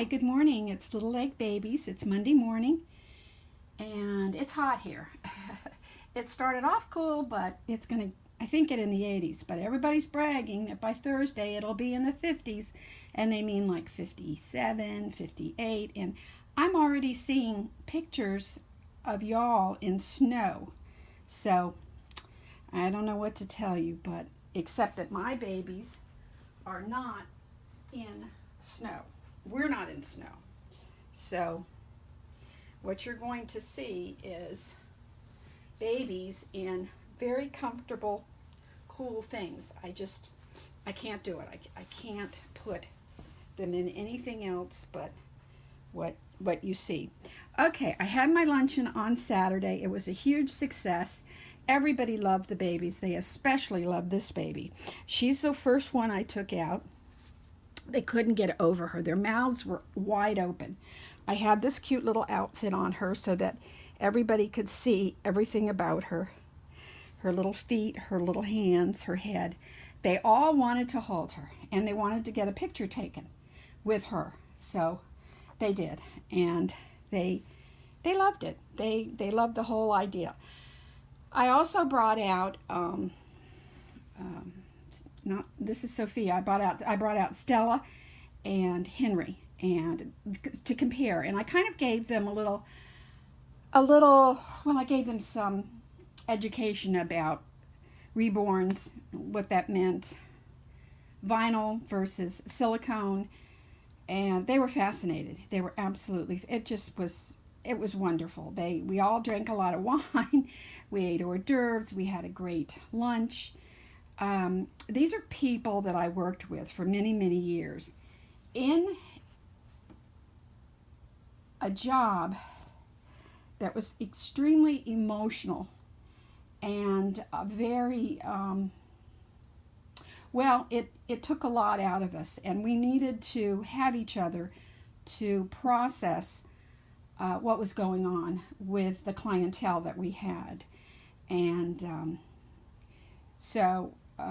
good morning. It's Little Leg Babies. It's Monday morning and it's hot here. It started off cool, but it's going to, I think, get in the 80s. But everybody's bragging that by Thursday it'll be in the 50s, and they mean like 57, 58. And I'm already seeing pictures of y'all in snow. So I don't know what to tell you, but except that my babies are not in snow. We're not in snow. So what you're going to see is babies in very comfortable, cool things. I can't do it. I can't put them in anything else but what you see. Okay, I had my luncheon on Saturday. It was a huge success. Everybody loved the babies. They especially loved this baby. She's the first one I took out. They couldn't get over her. Their mouths were wide open. I had this cute little outfit on her so that everybody could see everything about her. Her little feet, her little hands, her head. They all wanted to hold her, and they wanted to get a picture taken with her. So they did, and they loved it. They loved the whole idea. I also brought out this is Sophia. I brought out Stella and Henry, and to compare. And I kind of gave them I gave them some education about reborns, what that meant, vinyl versus silicone, and they were fascinated. They were absolutely. It was wonderful. We all drank a lot of wine. We ate hors d'oeuvres. We had a great lunch. These are people that I worked with for many, many years in a job that was extremely emotional and very, it took a lot out of us, and we needed to have each other to process what was going on with the clientele that we had. And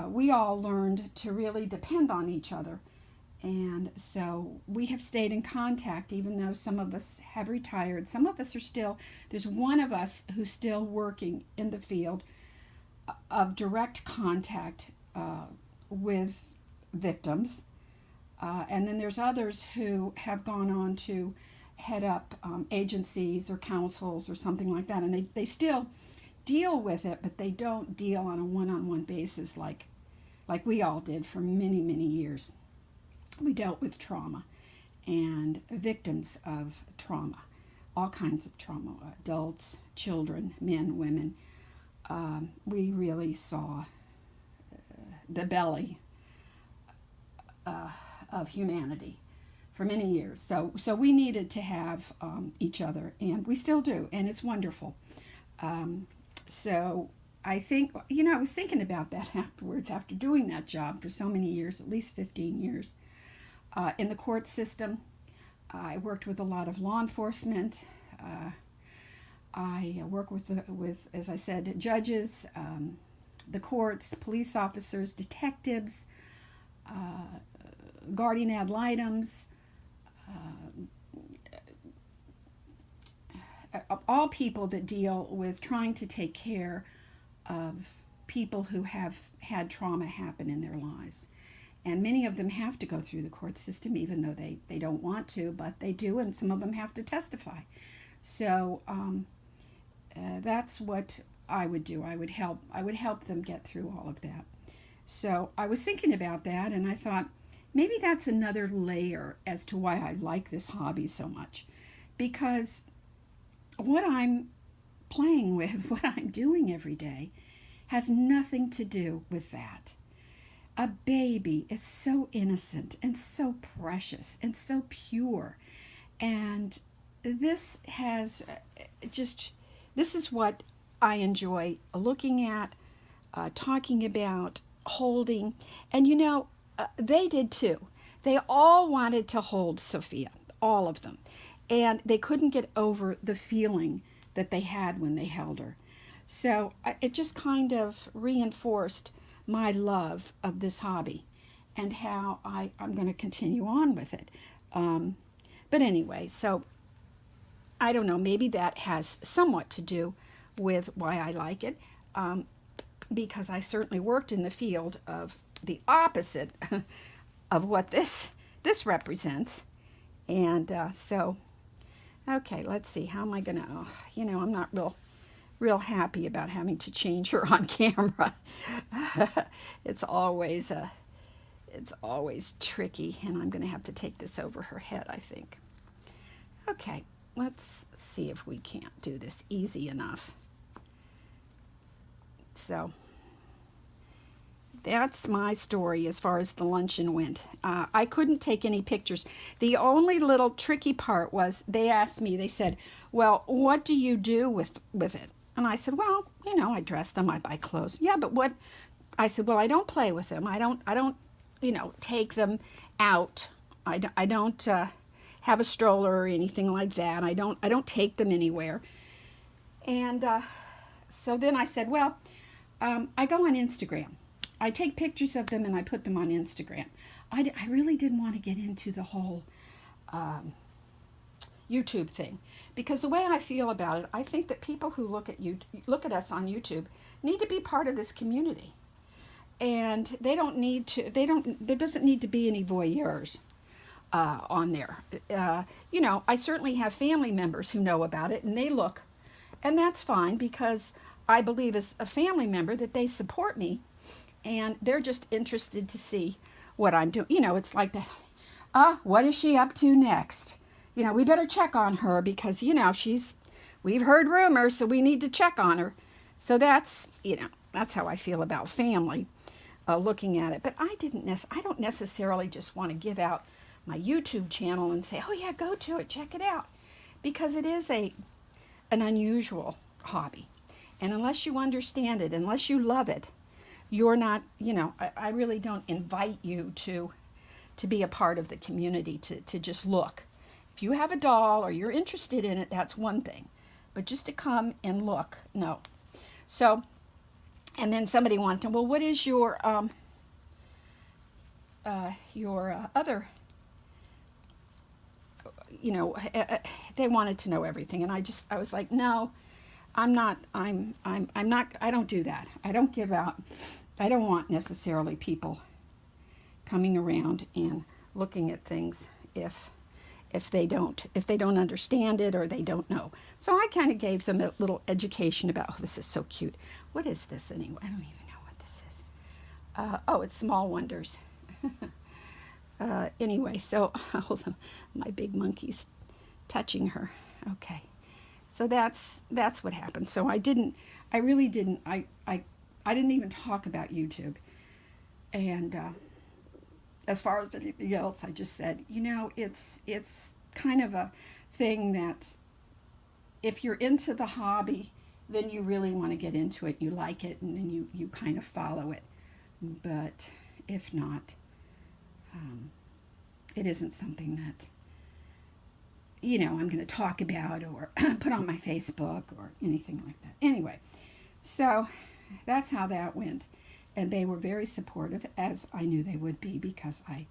we all learned to really depend on each other. And so we have stayed in contact, even though some of us have retired. Some of us are still, there's one of us who's still working in the field of direct contact with victims. And then there's others who have gone on to head up agencies or councils or something like that. And they still deal with it, but they don't deal on a one-on-one basis like we all did for many, many years. We dealt with trauma and victims of trauma, all kinds of trauma, adults, children, men, women. We really saw the belly of humanity for many years. So we needed to have each other, and we still do, and it's wonderful. So I think, I was thinking about that afterwards, after doing that job for so many years, at least 15 years. In the court system, I worked with a lot of law enforcement. I work with, as I said, judges, the courts, police officers, detectives, guardian ad litems, all people that deal with trying to take care of people who have had trauma happen in their lives. And many of them have to go through the court system, even though they don't want to, but they do, and some of them have to testify. So that's what I would do. I would help them get through all of that. So I was thinking about that, and I thought maybe that's another layer as to why I like this hobby so much, because what I'm playing with, what I'm doing every day, has nothing to do with that. A baby is so innocent and so precious and so pure. And this is what I enjoy looking at, talking about, holding. And they did too. They all wanted to hold Sophia, all of them. And they couldn't get over the feeling that they had when they held her. So it just kind of reinforced my love of this hobby and how I'm going to continue on with it. But anyway, so I don't know, maybe that has somewhat to do with why I like it, because I certainly worked in the field of the opposite of what this represents. And so, okay, let's see, how am I gonna, I'm not real happy about having to change her on camera. It's always tricky, and I'm gonna have to take this over her head, I think. Okay, let's see if we can't do this easy enough. So that's my story as far as the luncheon went. I couldn't take any pictures. The only little tricky part was they asked me, they said, well, what do you do with it? And I said, well, I dress them, I buy clothes. Yeah, but what? I said, well, I don't play with them. I don't take them out. I don't have a stroller or anything like that. I don't take them anywhere. And so then I said, well, I go on Instagram. I take pictures of them and I put them on Instagram. I really didn't want to get into the whole YouTube thing, because the way I feel about it, I think that people who look at us on YouTube need to be part of this community, and there doesn't need to be any voyeurs on there. I certainly have family members who know about it and they look, and that's fine, because I believe as a family member that they support me and they're just interested to see what I'm doing. It's like what is she up to next? We better check on her because, we've heard rumors, so we need to check on her. So that's how I feel about family, looking at it. But I don't necessarily just want to give out my YouTube channel and say, oh yeah, go to it, check it out, because it is an unusual hobby. And unless you understand it, unless you love it, you're not, I really don't invite you to be a part of the community, to just look. If you have a doll or you're interested in it, that's one thing. But just to come and look, no. So, and then somebody wanted to, well, what is your other, they wanted to know everything. And I was like, no, I'm not, I don't do that. I don't want necessarily people coming around and looking at things if they don't understand it or they don't know. So I kind of gave them a little education about, oh, this is so cute. What is this anyway? I don't even know what this is. It's Small Wonders. Anyway, so my big monkey's touching her. Okay. So that's what happened. So I didn't even talk about YouTube. And as far as anything else, I just said, it's kind of a thing that if you're into the hobby, then you really want to get into it. You like it, and then you kind of follow it. But if not, it isn't something that I'm going to talk about or put on my Facebook or anything like that. Anyway, so that's how that went. And they were very supportive, as I knew they would be, because I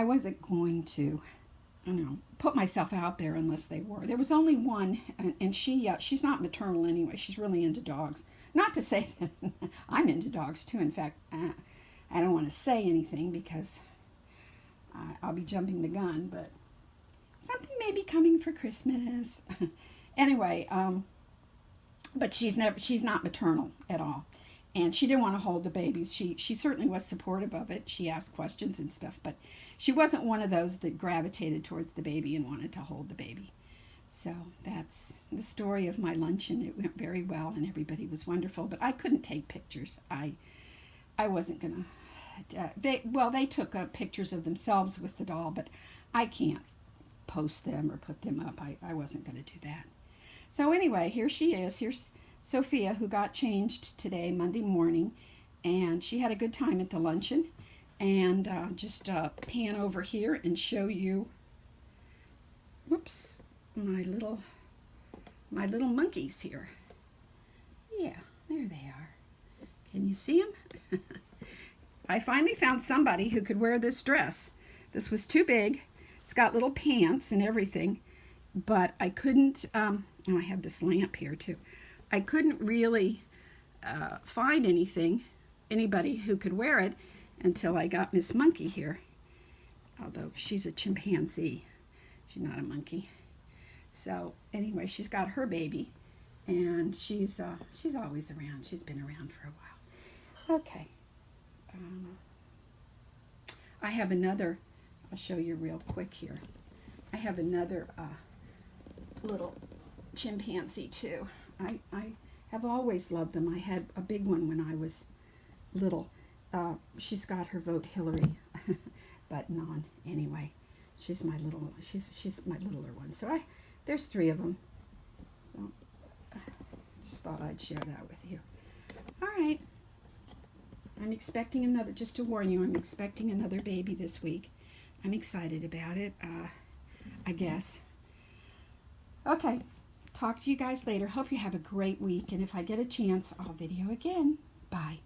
wasn't going to, put myself out there unless they were. There was only one, and she's not maternal anyway. She's really into dogs. Not to say that I'm into dogs too. In fact, I don't want to say anything because I'll be jumping the gun, but something may be coming for Christmas. Anyway, but she's not maternal at all. And she didn't want to hold the babies. She certainly was supportive of it. She asked questions and stuff, but she wasn't one of those that gravitated towards the baby and wanted to hold the baby. So that's the story of my luncheon. It went very well and everybody was wonderful, but I couldn't take pictures. I wasn't going to. They took pictures of themselves with the doll, but I can't post them or put them up. I wasn't going to do that. So anyway, here she is. Here's Sophia, who got changed today, Monday morning, and she had a good time at the luncheon. And just pan over here and show you, whoops, my little monkeys here. Yeah, there they are. Can you see them? I finally found somebody who could wear this dress. This was too big, It's got little pants and everything, but I couldn't, oh, I have this lamp here too. I couldn't really find anybody who could wear it until I got Miss Monkey here. Although she's a chimpanzee. She's not a monkey. So anyway, she's got her baby, and she's always around. She's been around for a while. Okay. I have another, I'll show you real quick here. I have another little chimpanzee too. I have always loved them. I had a big one when I was little. She's got her Vote Hillary button on. Anyway, she's my littler one. So there's 3 of them. So just thought I'd share that with you. All right. I'm expecting another, just to warn you, I'm expecting another baby this week. I'm excited about it, I guess. Okay, talk to you guys later. Hope you have a great week, and if I get a chance, I'll video again. Bye.